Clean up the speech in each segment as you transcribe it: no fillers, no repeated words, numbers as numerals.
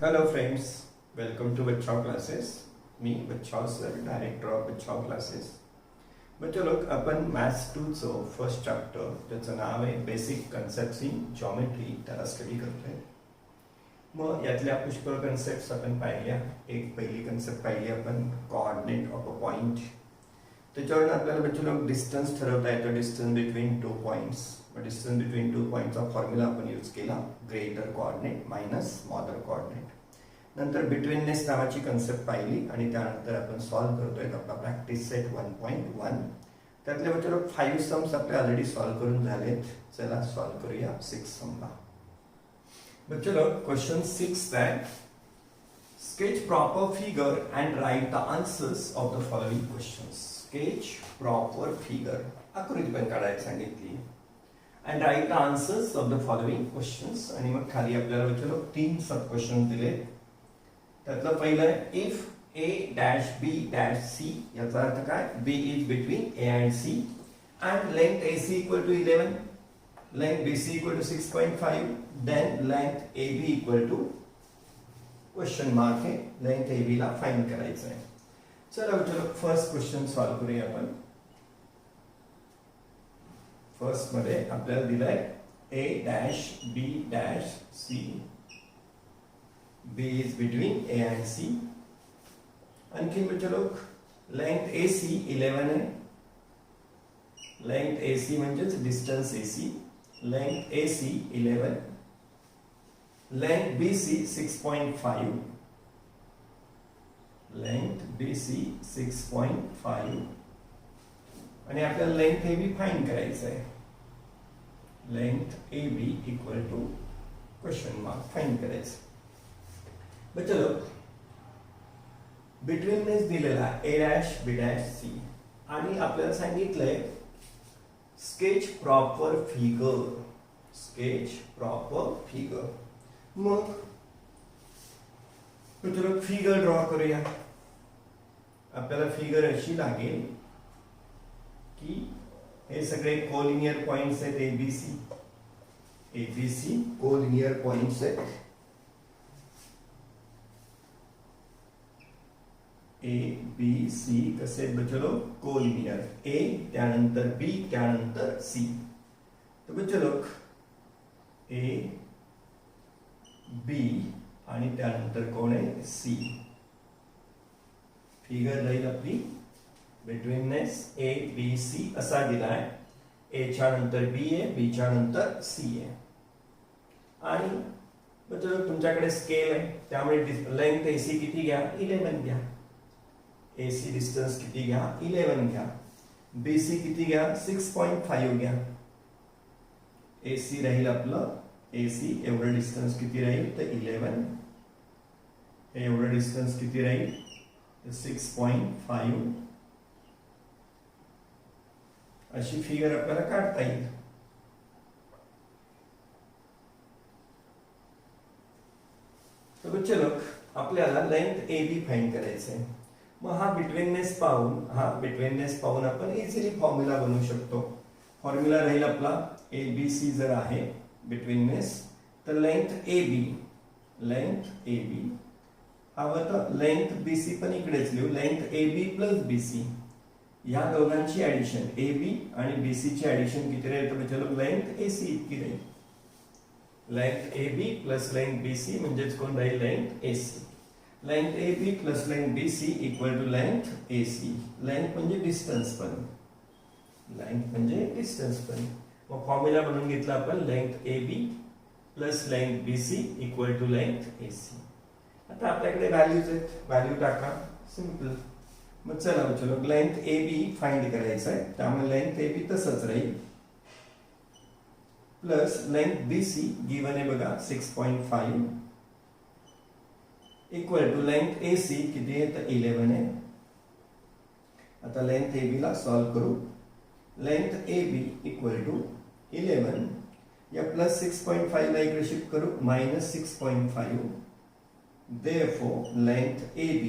Hello friends, welcome to Bachhav classes. Me Bachhav sir, director of Bachhav classes. बच्चों लोग अपन maths 2 चं first chapter त्याचं नाव आहे basic concepts in geometry त्याला study करतोय. मग यातल्या पुष्कळ कन्सेप्ट्स आपण पाहिल्या. एक पहिली कन्सेप्ट पाहिली आपण कोऑर्डिनेट ऑफ अ पॉइंट. त्याच्यावरून आपल्याला बच्चों लोग डिस्टन्स ठरवता येतं, distance between two points. Distance between two पॉइंटचा फॉर्म्युला आपण यूज केला, greater coordinate minus smaller coordinate. नंतर बिटवीननेस नावाची कन्सेप्ट पाहिली आणि त्यानंतर आपण सॉल्व करतोय आपला प्रॅक्टिस सेट 1.1. त्यातले बच्चों लोग 5 सम्स आपले ऑलरेडी सॉल्व करून झालेत. चला सॉल्व करूया 6 समला. बच्चों लोग question 6 that sketch proper figure and write the answers of the following questions. Sketch proper figure आकृती पण काढायला सांगितली and write the answers of the following questions. आणि मग खाली आपल्याला बच्चों लोग 3 सब क्वेश्चन दिले. त्यातलं पहिलं आहे if a dash b dash c, याचा अर्थ काय, b is between a and c and length ac equal to 11, length bc equal to 6.5, then length ab equal to question mark आहे, लेंथ ab ला find करायचं आहे. चला चलो first question solve करूया आपण. फर्स्ट मध्ये आपल्याला दिलाय a dash b dash c, b is between a and c. आणखी बच्चे लोग लेंथ ac 11 आहे. लेंथ ac म्हणजेच distance ac, length ac 11, length BC 6.5, length BC 6.5 आणि आपल्याला लेंथ AB फाइंड करायचं आहे. Length AB equal to question mark find करायचं. बच्चे लोग बिटवीननेस दिलेला A dash B dash C आणि आपल्याला सांगितलंय sketch proper figure. Sketch proper figure. मग चलो फिगर ड्रॉ करूया. आपल्याला फिगर अशी लागेल की हे सगळे कोलिनियर पॉइंट्स आहेत एबीसी. एबीसी कोलिनियर पॉइंट्स आहेत. ए बी सी कसे बच्चो कोलिनियर. ए त्यानंतर बी त्यानंतर सी. तर बच्चो लोग ए बी आणि त्यानंतर कोण आहे सी. फिगर राहील आपली बिटवीननेस ए बी सी असा दिलाय. ए च्या नंतर बी आहे, बी च्या नंतर सी आहे. आणि म्हणजे तुमच्याकडे स्केल आहे त्यामुळे लेंथ एसी किती घ्या, 11 घ्या. एसी डिस्टन्स किती घ्या, 11 घ्या. बीसी किती घ्या, 6.5 घ्या. एसी राहील आपलं AC एवढं डिस्टन्स किती राहील तर 11. हे एवढं डिस्टन्स किती राहील तर 6.5. अशी फिगर आपल्याला काढता येईल. तर बच्चे लोग आपल्याला लेंथ AB फाइंड करायचं आहे. मग हा बिटवीननेस पाहून आपण इझिली फॉर्म्युला बनवू शकतो. फॉर्म्युला राहील आपला ABC जर आहे बिटवीननेस तर लेंथ AB हवं तर लेंथ BC पण इकडेच लिहू. लेंथ AB प्लस BC या दोघांची ऍडिशन AB आणि BC ची ऍडिशन किती राहील तर चलो लेंथ AC इतकी राहील. Length AB plus length BC म्हणजेच कोण राहील length AC. Length AB plus length BC equal to length AC. Length म्हणजे डिस्टन्स पण. मग फॉर्म्युला बनवून घेतला आपण length AB plus length BC equal to length AC. आता आपल्याकडे व्हॅल्यूज आहेत, व्हॅल्यू टाका, सिंपल. मग चला चलो लेंथ AB फाइंड करायचं आहे त्यामुळे लेंथ AB तसंच राहील प्लस लेंथ BC गिवन आहे बघा 6.5 इक्वल टू लेंथ AC किती आहे तर 11 आहे. आता लेंथ AB ला सॉल्व करू. लेंथ AB इक्वल टू 11 या प्लस 6.5 ला इकडे शिफ्ट करू minus 6.5. Therefore length AB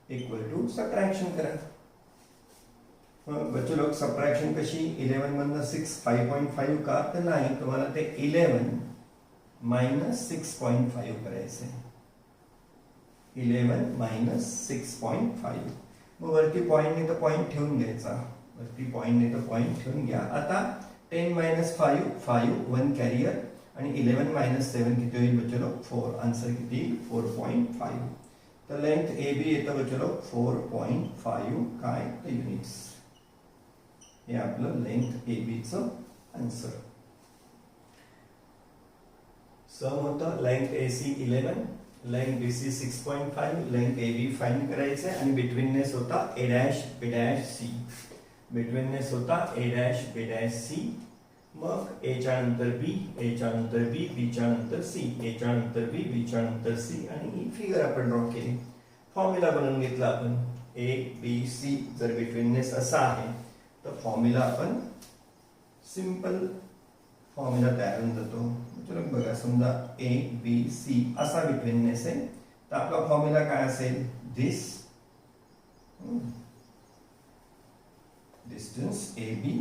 equal to subtraction करा. बच्चों लोग सबट्रॅक्शन कशी 11 मधनं 6 5.5 का तर नाही, तुम्हाला ते 11 मायनस 6.5 करायचं आहे. 11 मायनस 6.5. मग वरती पॉईंट नाही तर पॉईंट ठेवून घ्यायचा. वरती पॉईंट नाही तर पॉईंट ठेवून घ्या. आता 10 मायनस 5 5 1 कॅरियर आणि 11 मायनस 7 किती होईल बच्चो 4. आन्सर किती येईल 4.5. तर लेंथ ए बी येतं बच्चो 4.5 काय तर युनिट्स. हे आपलं लेंथ ए बी चं आन्सर. सम होतं length A C 11, length B C 6.5, length A B find करायचं आहे आणि बिटवीननेस होता A dash B dash C. Betweenness होता A dash B dash C. मग ए च्या नंतर बी, ए च्या नंतर बी, बी च्या नंतर सी, ए च्या नंतर बी, बी च्या नंतर सी आणि ही फिगर आपण ड्रॉ केली. फॉर्म्युला बनवून घेतला आपण. ए बी सी जर बिटवीननेस असा आहे तर फॉर्म्युला आपण सिंपल फॉर्म्युला तयार होऊन जातो. चलो बघा, समजा ए बी सी असा बिटवीननेस आहे तर आपला फॉर्म्युला काय असेल. This distance A B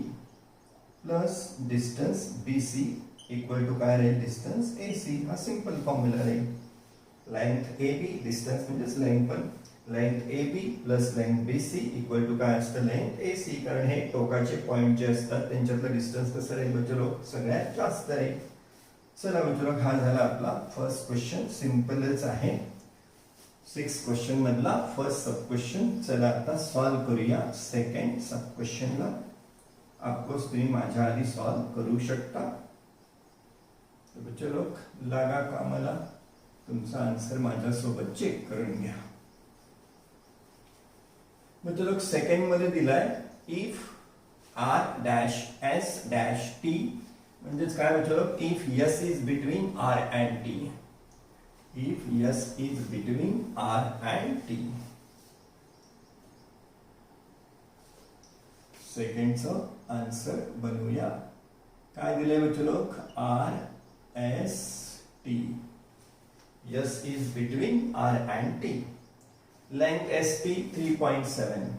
plus distance B C equal to काय राहील डिस्टन्स ए सी. हा सिंपल फॉर्म्युला राहील. लेंथ ए बी डिस्टन्स म्हणजेच लेंथ पण length A B plus length B C equal to काय असतं लेंथ ए सी. कारण हे टोकाचे पॉइंट जे असतात त्यांच्यातलं डिस्टन्स कसं राहील बच्चो सगळ्यात जास्त राहील. चला बच्चो हा झाला आपला फर्स्ट क्वेश्चन. सिंपलच आहे. 6 क्वेश्चन मधला फर्स्ट सब क्वेश्चन. चला आता सॉल्व करूया सेकंड सब क्वेश्चनला. आपकोस तुम्ही माझ्या आधी सॉल्व करू शकता. बच्चे लोक लागा कामाला. तुमचा आन्सर माझ्यासोबत चेक करून घ्या. बच्चे लोक सेकंड मध्ये दिलाय if R dash S dash T. म्हणजेच काय बच्चे लोक if S is between R and T. If S is between R and T. सेकंडचं आन्सर बनवूया. काय दिले बच्चे लोक R S T. S is between R and T. Length S T 3.7.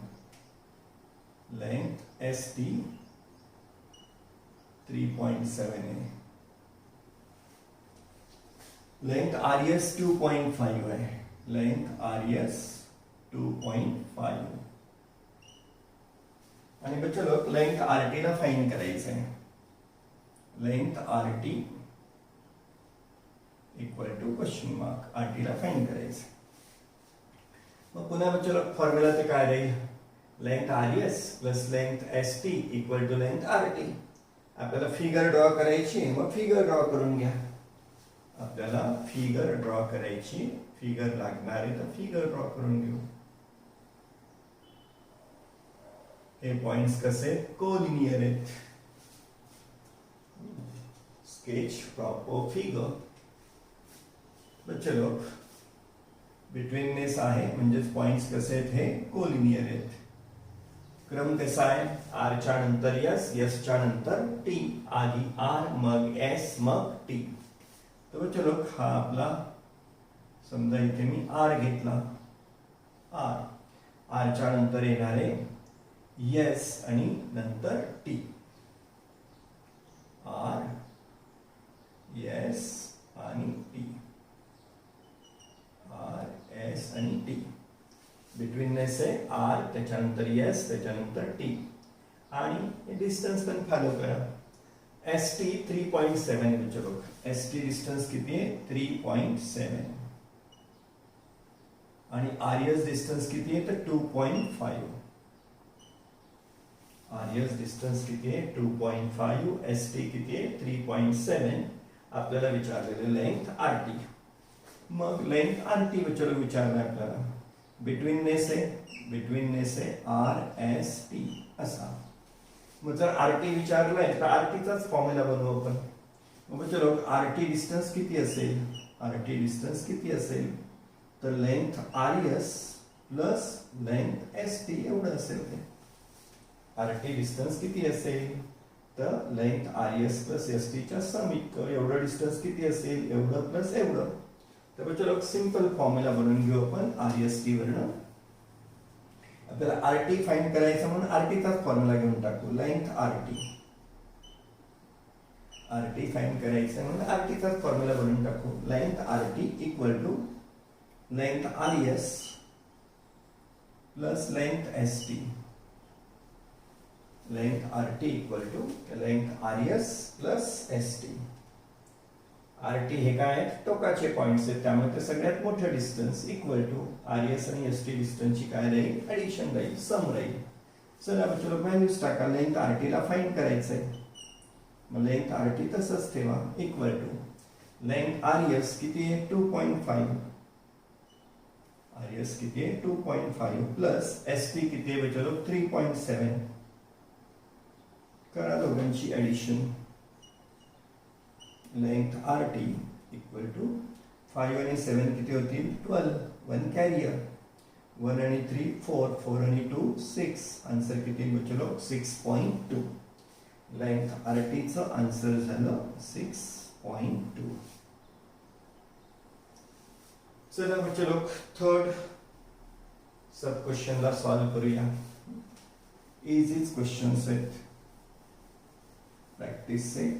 Length S T 3.7 है. लेंथ आर एस 2.5 है. Length R S 2.5. आणि बच्चे लोक लेंथ आर टी ला फाइंड करायचं आहे. Length R T equal to question mark. R T ला find करायचं. मग पुन्हा बच्चे लोक फॉर्म्युला ते काय राहील. Length R S plus length S T equal to length R T. आपल्याला फिगर ड्रॉ करायची. मग फिगर ड्रॉ करून घ्या. आपल्याला फिगर ड्रॉ करायची. फिगर लागणार आहे तर फिगर ड्रॉ करून घेऊ. हे पॉइंट्स कसे कोलिनियर आहेत. Sketch proper figure. बच्चे लोक बिटवीननेस आहे म्हणजेच पॉइंट्स कसे आहेत हे कोलिनियर आहेत. क्रम कसा आहे. आर च्या नंतर एस, एस च्या नंतर टी. आधी आर मग एस मग टी. तर बच्चे लोक हा आपला समजा इथे मी आर घेतला. आर आर च्या नंतर येणारे एस आणि नंतर टी. आर एस आणि टी. आर एस आणि टी. बिटवीननेस आहे आर त्याच्यानंतर एस त्याच्यानंतर टी. आणि डिस्टन्स पण फॉलो करा. एस टी 3.7 बच्चे लोग. एस टी डिस्टन्स किती आहे 3.7. आणि आर एस डिस्टन्स किती आहे तर 2.5. आर एस डिस्टन्स किती आहे 2.5. एस टी किती आहे 3.7. आपल्याला विचारलेलं लेंथ आर टी. मग लेंथ आर टी बच्चे लोग विचारलं आपल्याला. बिटवीननेस आहे आर एस टी असा. मग जर आर टी विचारलंय तर आर टीचाच फॉर्म्युला बनवू आपण. मग चलो आर टी डिस्टन्स किती असेल. आर टी डिस्टन्स किती असेल तर length R S plus length S T एवढं असेल. ते आर टी डिस्टन्स किती असेल तर length R S plus S T च्या सम इतकं. एवढं डिस्टन्स किती असेल एवढं प्लस एवढं. तर चलो सिंपल फॉर्म्युला बनवून घेऊ आपण आर एस टी वरनं. आपल्याला आर टी फाइंड करायचं म्हणून आर टीचाच फॉर्म्युला घेऊन टाकू. Length R T. RT find करायचं म्हणून RTचाच फॉर्म्युला बनवून टाकू. Length RT equal to length RS plus length ST. Length RT equal to length RS plus ST. RT हे काय आहेत, टोकाचे पॉइंट्स आहेत, त्यामुळे ते सगळ्यात मोठं डिस्टन्स इक्वल टू RS आणि ST डिस्टन्सची काय राहील, ॲडिशन राहील, सम राहील. चला चलो व्हॅल्यूज टाका. लेंथ RT ला फाइंड करायचंय. मग लेंथ RT तसंच ठेवा इक्वल टू लेंथ RS किती आहे 2.5. RS किती आहे 2.5 प्लस ST किती आहे चलो 3.7. करा दोघांची addition. Length RT equal to 5 आणि 7 किती होतील 12. 1 कॅरियर. 1 आणि 3 4. 4 आणि 2 6. आन्सर किती बचलो 6.2. लेंथ RT चं आन्सर झालं 6.2. चला बच्चो थर्ड सब क्वेश्चन ला सॉल्व करूया. इजीच क्वेश्चन्स आहेत. प्रॅक्टिस सेट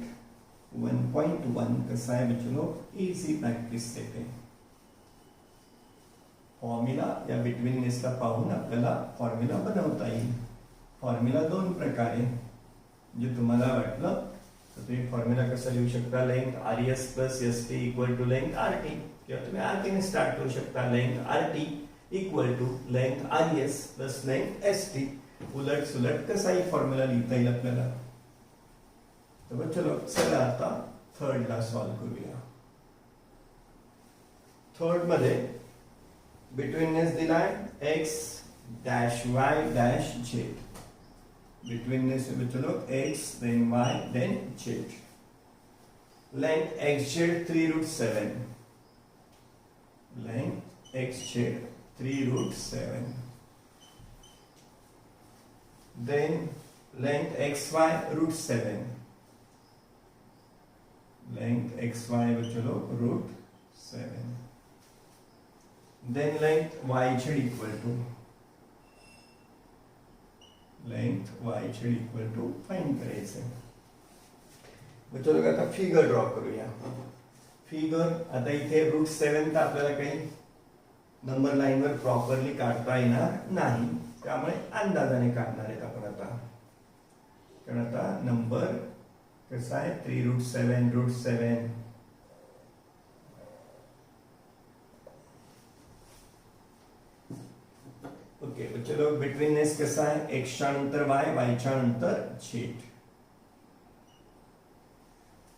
1.1 कसा आहे बच्चो, इजी प्रॅक्टिस सेट आहे. फॉर्म्युला या बिटवीननेसला पाहून आपल्याला फॉर्म्युला बनवता येईल. फॉर्म्युला दोन प्रकारे जे तुम्हाला वाटलं तर तुम्ही फॉर्म्युला कसा लिहू शकता. Length RS plus ST equal to length RT, किंवा तुम्ही RT ने स्टार्ट करू शकता. Length RT equal to length RS plus length ST. उलट सुलट कसाही फॉर्म्युला लिहिता येईल आपल्याला. तर चलो चला आता थर्ड ला सॉल्व करूया. थर्ड मध्ये बिटवीननेस दिलाय x dash y dash z. Betweenness चलो x then y then z. Length xz 3√7. Length xz 3√7. then length xy √7. length xy बचलो √7. then length yz equal to find करायचं. बचलो आता फिगर ड्रॉ करूया. Figure आता इथे √7 तर आपल्याला काही नंबर लाईन वर प्रॉपरली काढता येणार नाही, त्यामुळे अंदाजाने काढणार आहेत आपण आता. कारण आता नंबर कसा आहे 3√7 √7. ओके चलो बिटवीननेस कसा आहे x च्या नंतर y, y च्या नंतर z.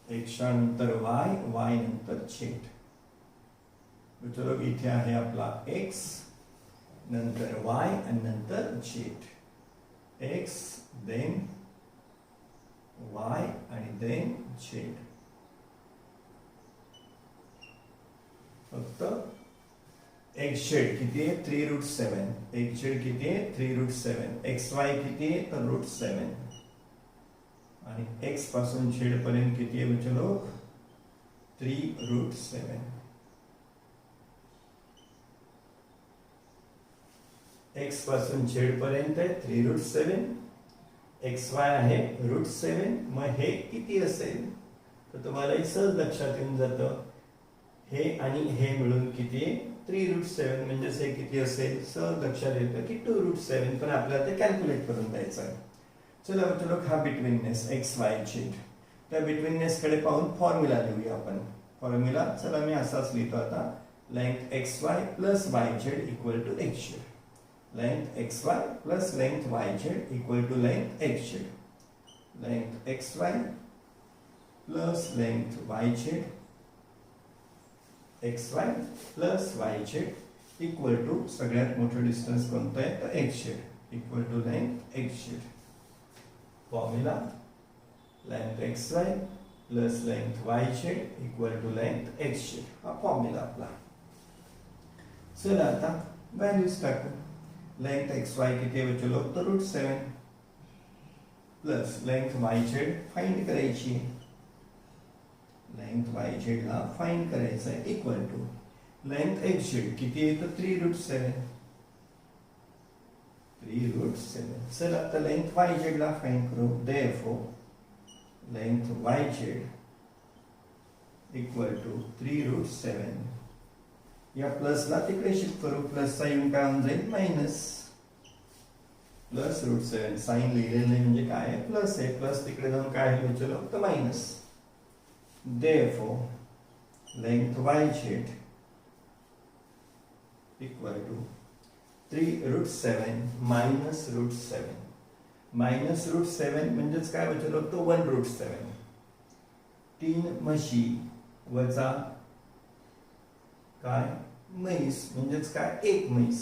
x च्या नंतर y, y नंतर z. चलो इथे आहे आपला x, नंतर y आणि नंतर z. x then y आणि then z. फक्त xz किती आहे 3√7. xz किती आहे 3√7. xy किती आहे तर √7. आणि x पासून z पर्यंत किती आहे बच्चो 3√7. x पासून z पर्यंत आहे 3√7. xy आहे √7. मग हे किती असेल तर तुम्हाला सहज लक्षात येऊन जातं. हे आणि हे मिळून किती आहे 3√7. म्हणजे हे किती असेल सहज लक्षात येतं की 2√7. पण आपल्याला ते कॅल्क्युलेट करून द्यायचं आहे. चला चलो हा बिटवीननेस एक्स वाय झेड. त्या बिटवीननेस कडे पाहून फॉर्म्युला लिहूया आपण. फॉर्म्युला चला मी असाच लिहितो आता. Length X Y plus Y Z equal to X Z. Length X Y plus length Y Z equal to length X Z. Length X Y plus length Y Z X Y plus Y Z equal to सगळ्यात मोठं distance कोणतं आहे तर X Z equal to length X Z. Formula length X Y plus length Y Z equal to length X Z. हा formula आपला. चला आता values टाकू. लेंथ एक्स वाय किती आहे बच्चो लोग तर √7 plus length Y Z find करायची. लेंथ वाय झेड ला फाइंड करायचं आहे equal to length X Z किती आहे तर 3√7. 3√7. चला आता लेंथ वाय झेड ला फाइंड करू. Therefore length Y Z equal to 3√7. या प्लसला तिकडे शिफ्ट करू, प्लसचा येऊन काय होऊन जाईल मायनस, प्लस √7. साइन लिहिलेलं नाही म्हणजे काय आहे, प्लस आहे, प्लस तिकडे जाऊन काय आहे चलो तर minus. Therefore length yz equal to 3√7 minus √7. Minus √7 म्हणजेच काय बचलो तो 1√7. 3 म्हशी वजा काय म्हैस म्हणजेच काय एक म्हैस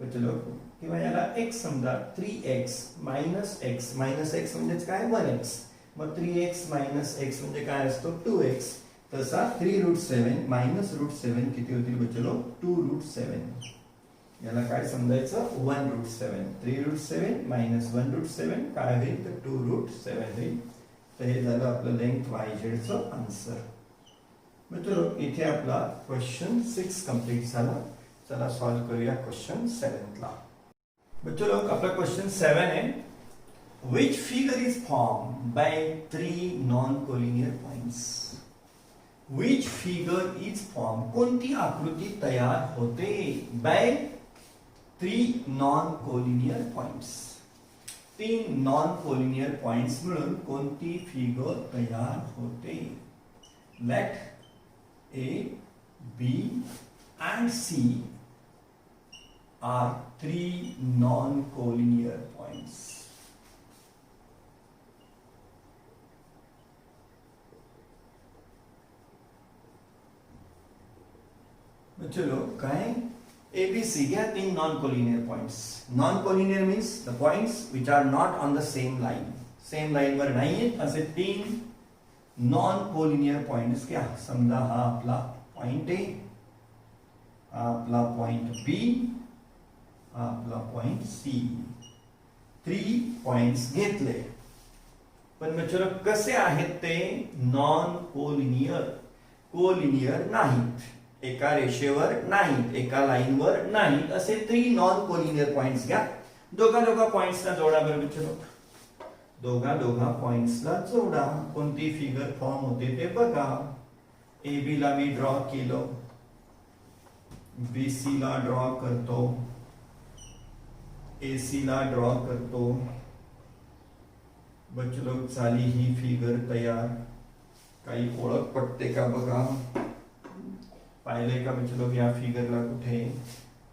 बचलो, किंवा याला x समजा 3x मायनस x म्हणजेच काय 1x. मग 3x मायनस x म्हणजे काय असतो 2x. तसा 3√7 मायनस √7 किती होतील बचलो 2√7. याला काय समजायचं 1√7. 3√7 मायनस 1√7 काय होईल तर 2√7 होईल. तर हे झालं आपलं लेंथ yz चं आन्सर. मित्र इथे आपला क्वेश्चन 6 कंप्लीट झाला. चला सॉल्व करूया क्वेश्चन 7 ला. बच्चों आपला क्वेश्चन 7 आहे. Which figure is formed by 3 non-collinear points? Which figure is formed? कोणती आकृती तयार होते by 3 non-collinear points? 3 non-collinear points मिळून कोणती फिगर तयार होते? Let A, B and C are 3 non-collinear points. चलो काय ABC घ्या 3 non-collinear points. Non-collinear means the points which are not on the same line. Same line वर नाही आहेत असे 3 non-collinear points घ्या. समजा हा आपला पॉइंट A, हा आपला पॉइंट B, हा आपला पॉइंट C. 3 पॉइंट्स घेतले. पण मित्र कसे आहेत ते? नॉन कोलिनियर, कोलिनियर नाहीत, एका रेषेवर नाहीत, एका लाईनवर नाहीत, असे 3 नॉन कोलिनियर पॉइंट्स घ्या. दोघा पॉइंट्सला जोडा बरं मित्र. दोघा पॉइंट्सला जोडा. कोणती फिगर फॉर्म होते ते बघा. AB ला मी ड्रॉ केलं, BC ला ड्रॉ करतो, AC ला ड्रॉ करतो. बच्चो झाली ही फिगर तयार. काही ओळख पडते का बघा. पाहिले का बच्चो या फिगरला कुठे?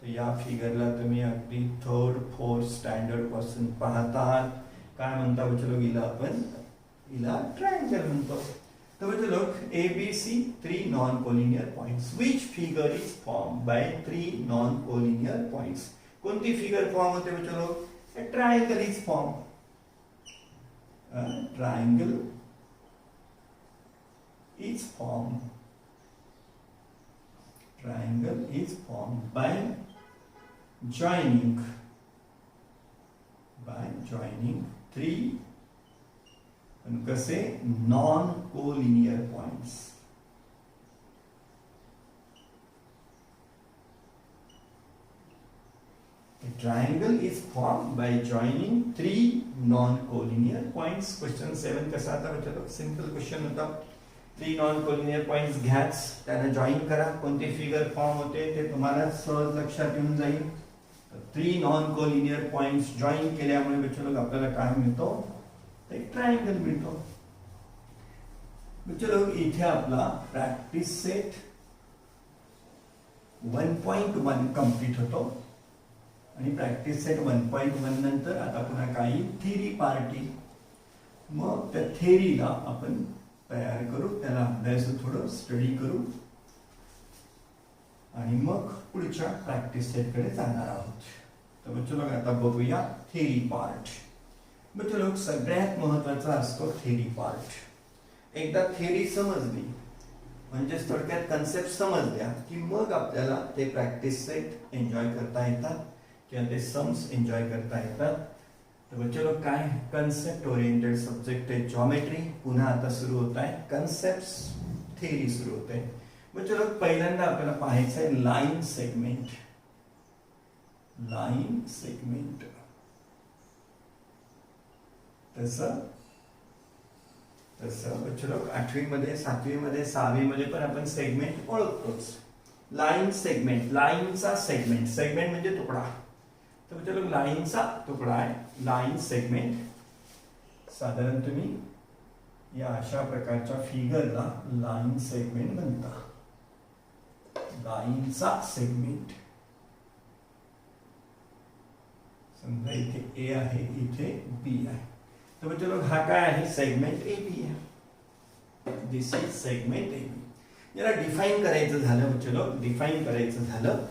तर या फिगरला तुम्ही अगदी 3rd 4th स्टँडर्ड पासून पाहतात. काय म्हणता बच्चो हिला? आपण हिला ट्रायंगल म्हणतो. तर बच्चो ABC 3 non collinear points. Which figure is form by 3 non collinear points? कोणती फिगर फॉर्म होते बच्चो? Triangle is form. Triangle is formed. Triangle is formed by joining 3 and कसे non-collinear points. A triangle is formed by joining 3 non-collinear points. Question 7 कसा आता बच्चो? Simple question होता. 3 non-collinear points घ्याच, त्यांना जॉईन करा. कोणती फिगर फॉर्म होते ते तुम्हाला सहज लक्षात येऊन जाईल. 3 non-collinear points जॉईन केल्यामुळे बच्चो आपल्याला काय मिळतो? एक ट्रायंगल मिळतो. बच्चो इथे आपला प्रॅक्टिस सेट 1.1 कंप्लीट होतो. आणि प्रॅक्टिस सेट 1.1 नंतर आता पुन्हा काही थेरी पार्टी. मग त्या थेरीला आपण तयार करू, त्याला अभ्यास थोडं स्टडी करू आणि मग पुढच्या प्रॅक्टिस सेट कडे जाणार आहोत. तर बच्चो आता बघूया थेरी पार्ट. बच्चो सगळ्यात महत्वाचा असतो थेरी पार्ट. एकदा थेरी समजली म्हणजे थोडक्यात कन्सेप्ट समजल्या की मग आपल्याला ते प्रॅक्टिस सेट एन्जॉय करता येतात किंवा ते सम्स एन्जॉय करता येतात. तर बच्चो काय कन्सेप्ट ओरिएंटेड सब्जेक्ट आहे. जॉमेट्री पुन्हा आता सुरू होत आहे. कन्सेप्ट्स थेरी सुरू होत आहे. बच्चो पहिल्यांदा आपल्याला पाहायचं आहे लाईन सेगमेंट. लाईन सेगमेंट तसं तसं बच्चो 8वी मध्ये 7वी मध्ये 6वी मध्ये पण आपण सेगमेंट ओळखतोच. लाईन सेगमेंट, लाईनचा सेगमेंट, सेगमेंट म्हणजे तुकडा. तर बच्चो लाईनचा तुकडा आहे लाईन सेगमेंट. साधारण तुम्ही या अशा प्रकारच्या फिगरला लाईन सेगमेंट म्हणता. लाईनचा सेगमेंट. समजा इथे ए आहे, इथे बी आहे. तर बच्चो हा काय आहे? सेगमेंट ए बी आहे. दिस इज सेगमेंट ए बी. याला डिफाइन करायचं झालं बच्चो, डिफाइन करायचं झालं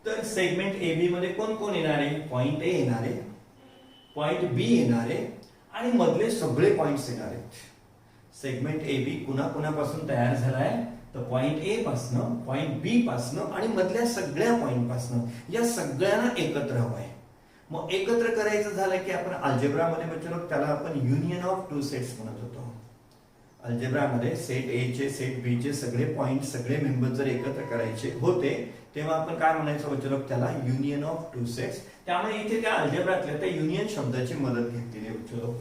तर सेगमेंट ए बी मध्ये कोण कोण येणार आहे? पॉइंट ए येणार आहे, पॉइंट बी येणार आहे आणि मधले सगळे पॉइंट्स येणार आहेत. सेगमेंट ए बी कुणापासून तयार झालाय? तर पॉइंट ए पासनं, पॉइंट बी पासनं आणि मधल्या सगळ्या पॉइंट पासनं. या सगळ्यांना एकत्र हवंय. मग एकत्र करायचं झालं की आपण अल्जेब्रा मध्ये बच्चो त्याला आपण युनियन ऑफ टू सेट्स म्हणत होतो. अल्जेब्रा मध्ये सेट ए चे सेट बी चे सगळे पॉइंट, सगळे मेंबर जर एकत्र करायचे होते तेव्हा आपण काय म्हणायचो बच्चो? त्याला युनियन ऑफ टू सेट्स. त्यामुळे इथे त्या अल्जेब्रातल्या त्या युनियन शब्दाची मदत घेतलेली आहे बच्चो.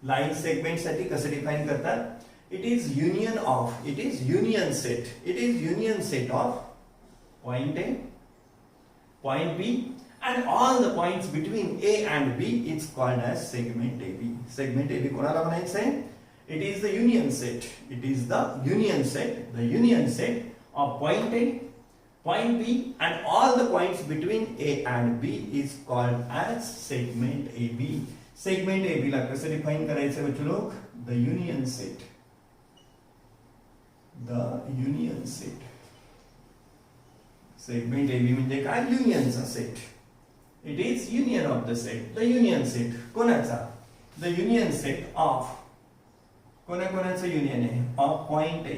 लाईन सेगमेंट साठी कसं डिफाइन करतात? It is union of, it is union set, it is union set of point A, point B and all the points between A and B is called as segment AB. Segment AB कोणाला म्हणायचं आहे? It is the union set. It is the union set. The union set of point A, point B and all the points between A and B is called as segment AB. Segment AB ला कसं define करायचं बच्चो? The union set. The union set. Segment AB म्हणजे काय? युनियनचा set. It is union of the set. The union set कोणाचा? The union set of कोणाचं union आहे? Of point A.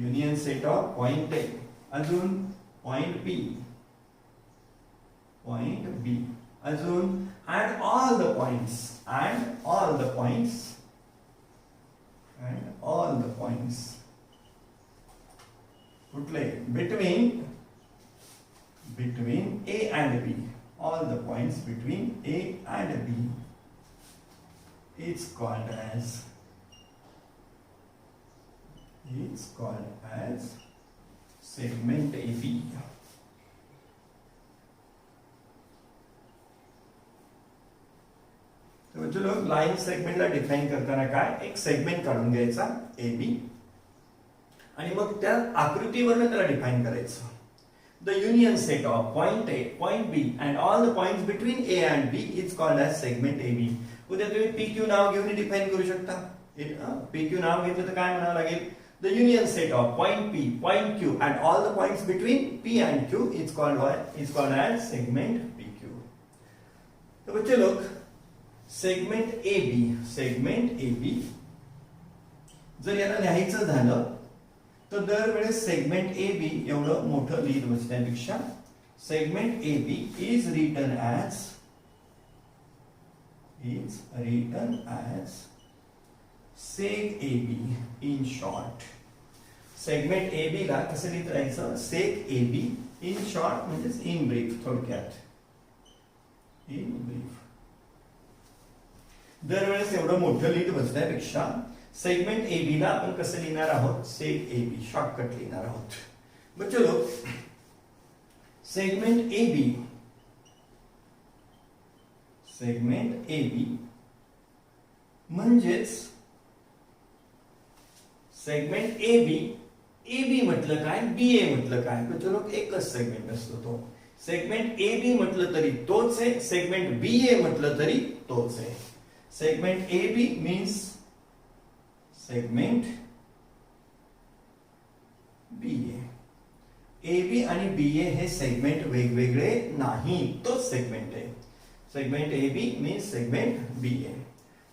Union set of point A. अजून point B. Point B. अजून and all the points. And all the points. And all the points. कुठले? Between A and B, all the points between A and B is called as segment AB. तो बच्चो line सेगमेंटला define करताना काय? एक segment काढून घ्यायचा ए B आणि मग त्या आकृतीवरून त्याला डिफाइन करायचं. The union set of point A, point B and all the points between A and B is called as segment AB. उद्या तुम्ही PQ नाव घेऊन डिफाइन करू शकता. PQ नाव घेतलं तर काय म्हणावं लागेल? The union set of point P, point Q and all the points between P and Q is called what? Is called as segment PQ. तो बच्चे लोग segment AB जर याला लिहायचं झालं तर दरवेळेस सेगमेंट ए बी एवढं मोठं लिहित बसण्यापेक्षा segment A B is written as seg A B in short. Segment A B ला कसं लिहित राहायचं? Seg A B in short म्हणजेच इन ब्रीफ, थोडक्यात इन ब्रीफ. दरवेळेस एवढं मोठं लिहित बसण्यापेक्षा सेगमेंट ए बी ला आपण कसं लिहिणार आहोत? सेग ए बी, शॉर्टकट लिहिणार आहोत. बच्चो लोग सेगमेंट ए बी म्हणजेच सेगमेंट ए बी म्हटलं काय? बी ए म्हटलं काय? बच्चो लोग एकच सेगमेंट असतो तो. सेगमेंट ए बी म्हटलं तरी तोच आहे, सेगमेंट बी ए म्हटलं तरी तोच आहे. Segment A B means segment B A B आणि बी ए हे सेगमेंट वेगवेगळे नाही, तोच सेगमेंट आहे. Segment A B means segment B A.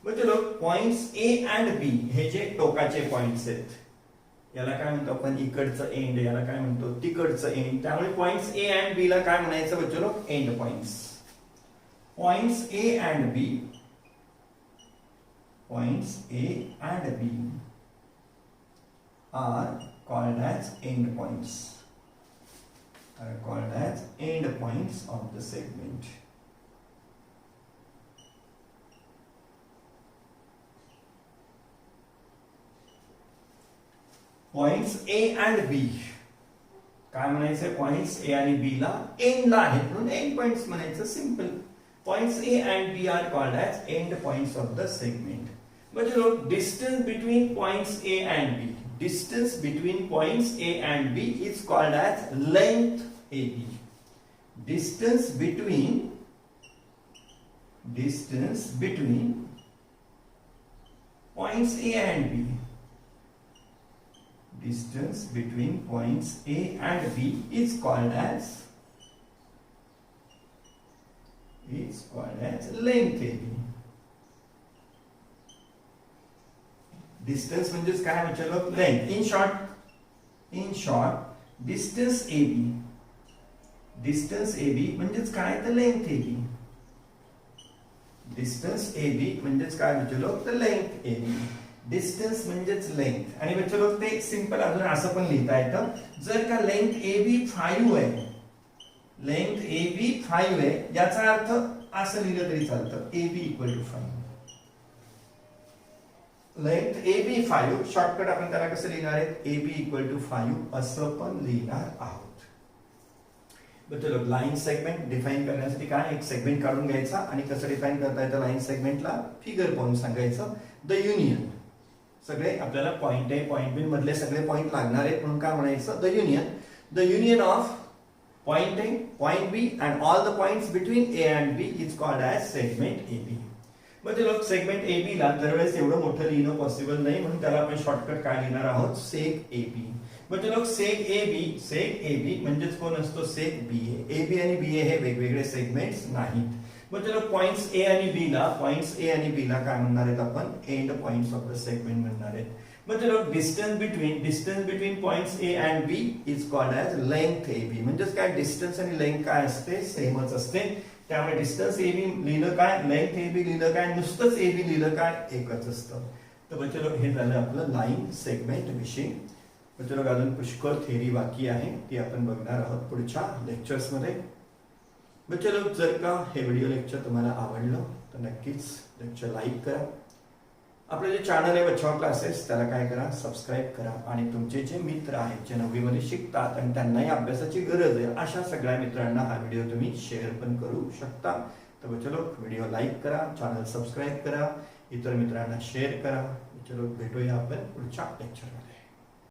म्हणजे लोक पॉइंट्स ए अँड बी हे जे टोकाचे पॉइंट्स आहेत याला काय म्हणतो आपण? इकडचं एंड. याला काय म्हणतो? तिकडचं एंड. त्यामुळे पॉइंट्स ए अँड बी ला काय म्हणायचं बच्चो लोक? End points. Points A and B, points A and B are called as endpoints. Are called as endpoints of the segment. Points A and B, काय म्हणायचं, पॉइंट्स ए आणि बी ला एंडला आहेत म्हणून एंड पॉइंट्स म्हणायचं, simple. Points A and B are called as end points of the segment. म्हणजे distance between points A and B, distance between points A and B is called as length AB. Distance between points A and B, distance between points A and B is called as length AB. Distance म्हणजेच काय विचारलं, length. In short distance AB म्हणजेच काय, तर length AB. Distance AB म्हणजेच काय विचारलं, तर लेंथ AB. डिस्टन्स म्हणजेच लेंथ. आणि विचारलं ते सिंपल अजून असं पण लिहिता येतं, जर का लेंथ AB 5 आहे, लेंथ AB 5 आहे, याचा अर्थ असं लिहिलं तरी चालतं, AB = 5. लेंथ AB 5, शॉर्टकट आपण त्याला कसं लिहिणार आहे, AB = 5 असं पण लिहिणार आहोत. चलो, लाईन सेगमेंट डिफाइन करण्यासाठी काय, एक सेगमेंट काढून घ्यायचा आणि कसं डिफाइन करता येतं लाईन सेगमेंटला, फिगर पाहून सांगायचं. द युनियन, सगळे आपल्याला पॉइंट ए पॉइंट बी मधले सगळे पॉइंट लागणार आहेत म्हणून काय म्हणायचं, the union of point A, point B and all the points between A and B is called as segment AB. म्हणजे लोक सेगमेंट AB ला दरवेळेस एवढं मोठं लिहिणं पॉसिबल नाही, म्हणून त्याला आपण शॉर्टकट काय लिहिणार आहोत, सेग AB. म्हणजे लोक सेग AB म्हणजेच कोण असतो, सेग BA. AB आणि BA हे वेगवेगळे सेगमेंट्स नाहीत. म्हणजे लोक पॉइंट्स ए आणि बी ला काय म्हणणार आहेत आपण, end points of the segment म्हणणार आहेत. म्हणजे लोक distance between points A and B is called as length AB. म्हणजेच काय, डिस्टन्स आणि लेंथ काय असते, सेमच असते. त्यामुळे डिस्टन्स AB लिहिलं काय, लेंथ AB लिहिलं काय, नुसतंच AB लिहिलं काय, एकच असतं. तर बच्चे लोक हे झालं आपलं लाईन सेगमेंट विषयी. बच्चे लोक अजून पुष्कळ थेरी बाकी आहे, ती आपण बघणार आहोत पुढच्या लेक्चर्स मध्ये. बच्चे लोक जर का हे व्हिडिओ लेक्चर तुम्हाला आवडलं तर नक्कीच लेक्चर लाईक करा. आपलं जे चॅनल आहे बचाव क्लासेस, त्याला काय करा, सबस्क्राईब करा. आणि तुमचे जे मित्र आहेत जे 9वी मध्ये शिकतात आणि त्यांनाही अभ्यासाची गरज आहे, अशा सगळ्या मित्रांना हा व्हिडिओ तुम्ही शेअर पण करू शकता. तर चलो, व्हिडिओ लाईक करा, चॅनल सबस्क्राईब करा, इतर मित्रांना शेअर करा. चलो, भेटूया आपण पुढच्या लेक्चरमध्ये.